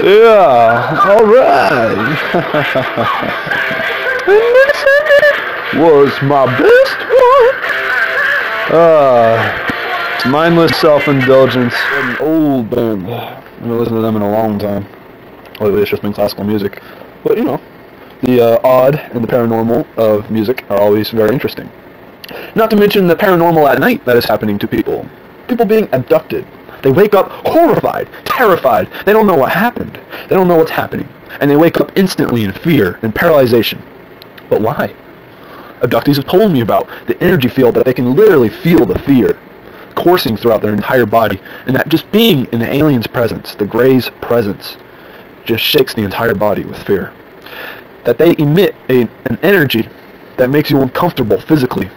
Yeah, alright. And this was my best one. It's mindless self-indulgence. An old band. I haven't listened to them in a long time. Lately it's just been classical music. But you know, the odd and the paranormal of music are always very interesting. Not to mention the paranormal at night that is happening to people. People being abducted. They wake up horrified, terrified. They don't know what happened. They don't know what's happening. And they wake up instantly in fear and paralyzation. But why? Abductees have told me about the energy field that they can literally feel the fear coursing throughout their entire body. And that just being in the alien's presence, the Grey's presence, just shakes the entire body with fear. That they emit an energy that makes you uncomfortable physically.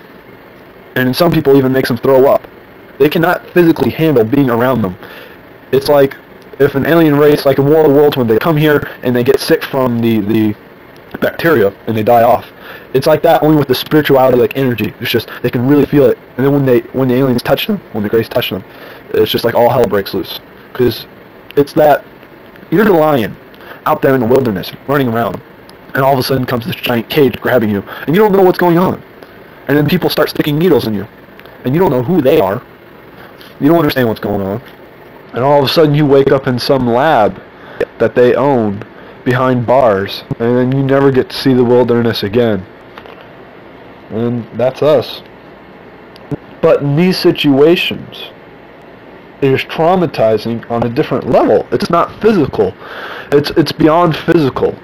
And in some people even makes them throw up. They cannot physically handle being around them. It's like if an alien race, like in War of the Worlds, when they come here and they get sick from the bacteria and they die off. It's like that, only with the spirituality, like energy. It's just, they can really feel it. And then when the aliens touch them, when the Greys touch them, it's just like all hell breaks loose. Because it's that, you're the lion out there in the wilderness, running around. And all of a sudden comes this giant cage grabbing you. And you don't know what's going on. And then people start sticking needles in you. And you don't know who they are. You don't understand what's going on. And all of a sudden you wake up in some lab that they own behind bars. And then you never get to see the wilderness again. And that's us. But in these situations, it is traumatizing on a different level. It's not physical. It's beyond physical.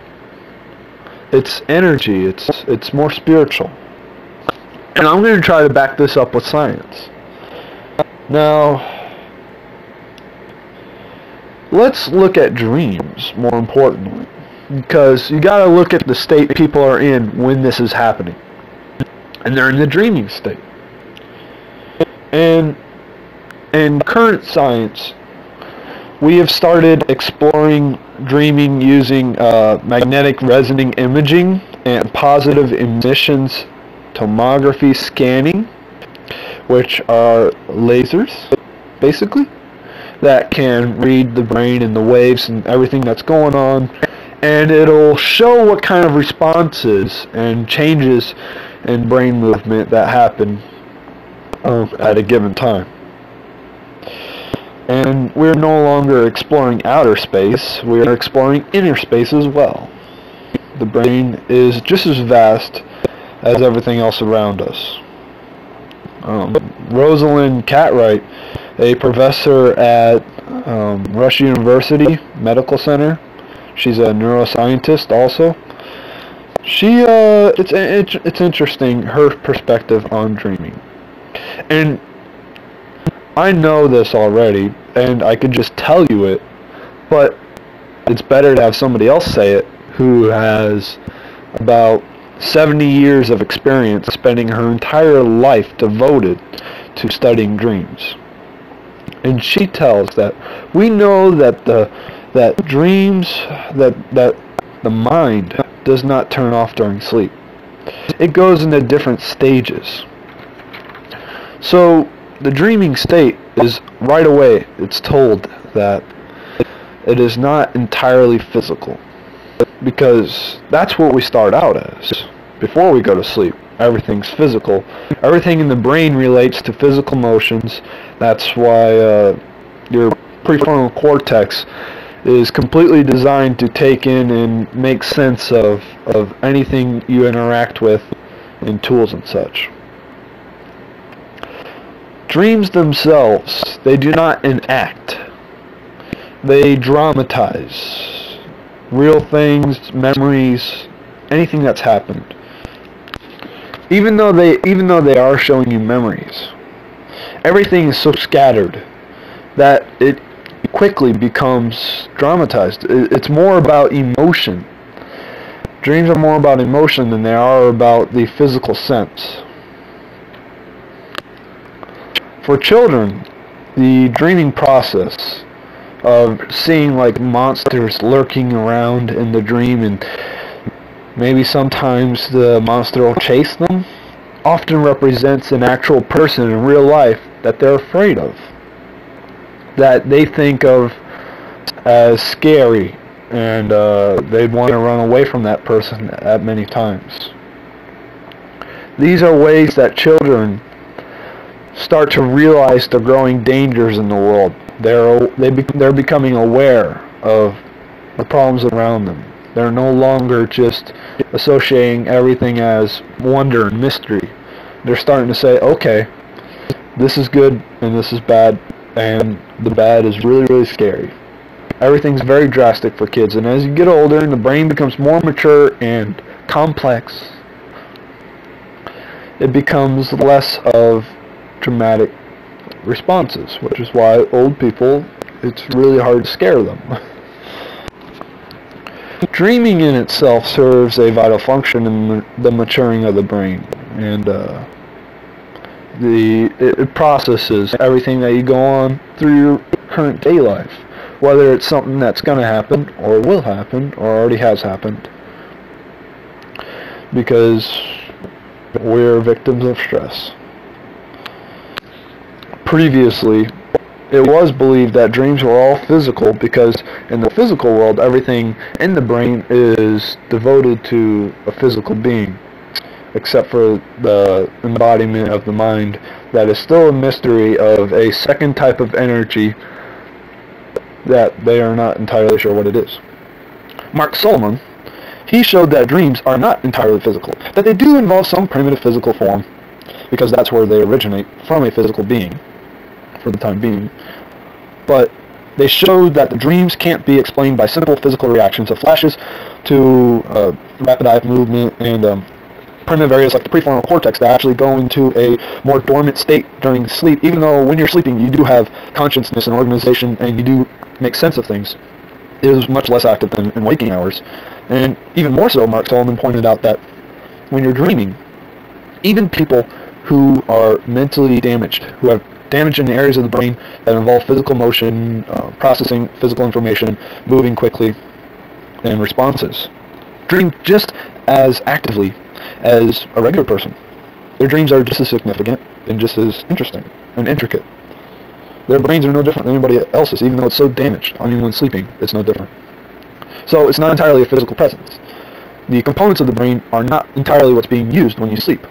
It's energy. It's more spiritual. And I'm going to try to back this up with science. Now, let's look at dreams, more importantly. Because you got to look at the state people are in when this is happening. And they're in the dreaming state. And in current science, we have started exploring dreaming using magnetic resonance imaging and positive emissions tomography scanning, which are lasers, basically, that can read the brain and the waves and everything that's going on, and it'll show what kind of responses and changes in brain movement that happen at a given time. And we're no longer exploring outer space, we are exploring inner space as well. The brain is just as vast as everything else around us. Rosalind Cartwright, a professor at Rush University Medical Center, she's a neuroscientist also. It's interesting, her perspective on dreaming. And I know this already, and I could just tell you it, but it's better to have somebody else say it who has about 70 years of experience, spending her entire life devoted to studying dreams. And she tells that we know that that dreams, that the mind does not turn off during sleep. It goes into different stages. So the dreaming state is right away, it's told that it is not entirely physical. Because that's what we start out as. Before we go to sleep, everything's physical. Everything in the brain relates to physical motions. That's why your prefrontal cortex is completely designed to take in and make sense of anything you interact with in tools and such. Dreams themselves, they do not enact. They dramatize real things, memories, anything that's happened. Even though they are showing you memories, everything is so scattered that it quickly becomes dramatized. It's more about emotion. Dreams are more about emotion than they are about the physical sense. For children, the dreaming process of seeing like monsters lurking around in the dream, and maybe sometimes the monster will chase them, often represents an actual person in real life that they're afraid of, that they think of as scary and they'd want to run away from that person at many times. These are ways that children start to realize the growing dangers in the world. They're becoming aware of the problems around them. They're no longer just associating everything as wonder and mystery. They're starting to say, okay, this is good and this is bad, and the bad is really, really scary. Everything's very drastic for kids, and as you get older and the brain becomes more mature and complex, it becomes less of dramatic responses, which is why old people, it's really hard to scare them. Dreaming in itself serves a vital function in the maturing of the brain, and it processes everything that you go on through your current day life, whether it's something that's going to happen, or will happen, or already has happened, because we're victims of stress. Previously, it was believed that dreams were all physical because in the physical world, everything in the brain is devoted to a physical being, except for the embodiment of the mind that is still a mystery of a second type of energy that they are not entirely sure what it is. Mark Solomon, he showed that dreams are not entirely physical, that they do involve some primitive physical form, because that's where they originate from, a physical being, for the time being. But they showed that the dreams can't be explained by simple physical reactions of flashes to rapid eye movement and primitive areas like the prefrontal cortex that actually go into a more dormant state during sleep, even though when you're sleeping you do have consciousness and organization and you do make sense of things. It is much less active than in waking hours. And even more so, Mark Solomon pointed out that when you're dreaming, even people who are mentally damaged, who have damage in the areas of the brain that involve physical motion, processing physical information, moving quickly, and responses, dream just as actively as a regular person. Their dreams are just as significant and just as interesting and intricate. Their brains are no different than anybody else's, even though it's so damaged. I mean, when sleeping, it's no different. So it's not entirely a physical presence. The components of the brain are not entirely what's being used when you sleep.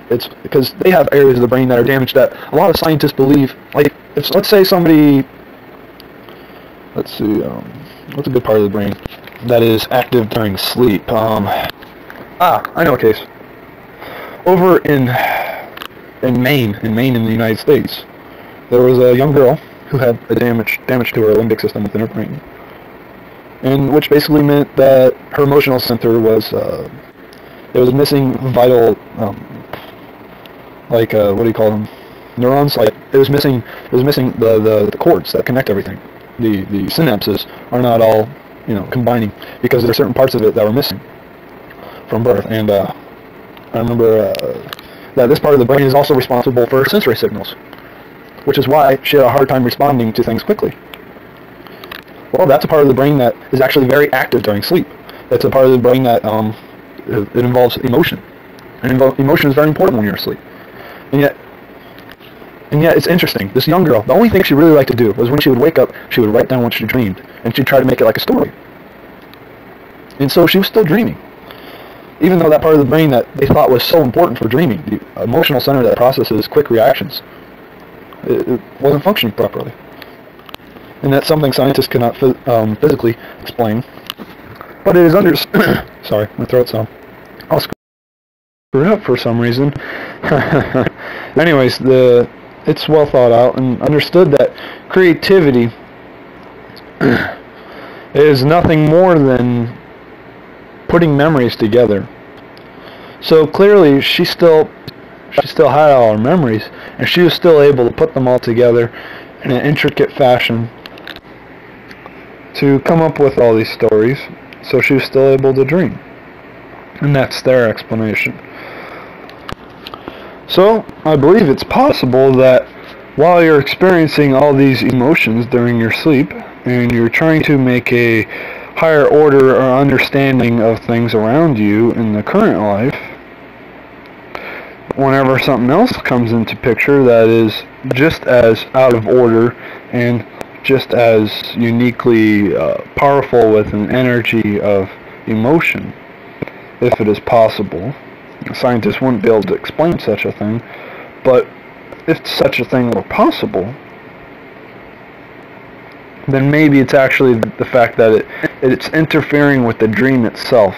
It's because they have areas of the brain that are damaged that a lot of scientists believe, like, if, let's say somebody, let's see, what's a good part of the brain that is active during sleep? I know a case. Over in Maine in the United States, there was a young girl who had a damage to her limbic system within her brain, and which basically meant that her emotional center was it was missing vital what do you call them, neurons. Like it was missing the cords that connect everything. The synapses are not all combining because there are certain parts of it that were missing from birth. And I remember that this part of the brain is also responsible for sensory signals, which is why she had a hard time responding to things quickly. Well, that's a part of the brain that is actually very active during sleep. That's a part of the brain that it involves emotion, and emotion is very important when you're asleep. And yet it's interesting. This young girl, the only thing she really liked to do was when she would wake up, she would write down what she dreamed, and she'd try to make it like a story. And so she was still dreaming, even though that part of the brain that they thought was so important for dreaming, the emotional center that processes quick reactions, it wasn't functioning properly. And that's something scientists cannot physically explain. But it is sorry, my throat's on. I'll screw it up for some reason. Anyways, it's well thought out and understood that creativity is nothing more than putting memories together. So clearly she still had all her memories, and she was still able to put them all together in an intricate fashion to come up with all these stories, so she was still able to dream. And that's their explanation. So, I believe it's possible that while you're experiencing all these emotions during your sleep, and you're trying to make a higher order or understanding of things around you in the current life, whenever something else comes into picture that is just as out of order and just as uniquely powerful with an energy of emotion, if it is possible. Scientists wouldn't be able to explain such a thing, but if such a thing were possible, then maybe it's actually the fact that it's interfering with the dream itself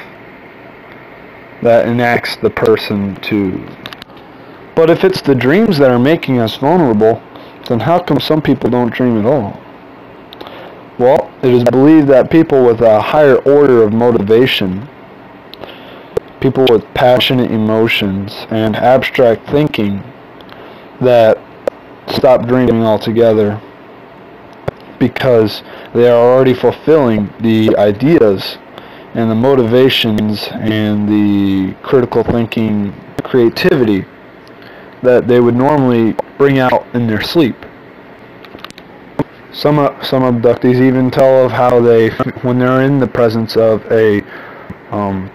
that enacts the person to. But if it's the dreams that are making us vulnerable, then how come some people don't dream at all? Well, it is believed that people with a higher order of motivation, people with passionate emotions and abstract thinking, that stop dreaming altogether because they are already fulfilling the ideas and the motivations and the critical thinking creativity that they would normally bring out in their sleep. Some abductees even tell of how they, when they're in the presence of a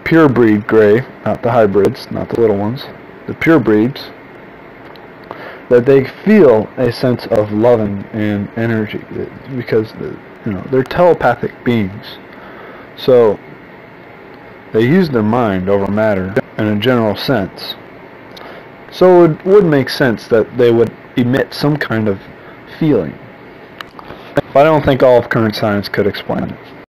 pure breed gray, not the hybrids, not the little ones, the pure breeds, that they feel a sense of loving and energy because they're telepathic beings. So they use their mind over matter in a general sense. So it would make sense that they would emit some kind of feeling. But I don't think all of current science could explain it.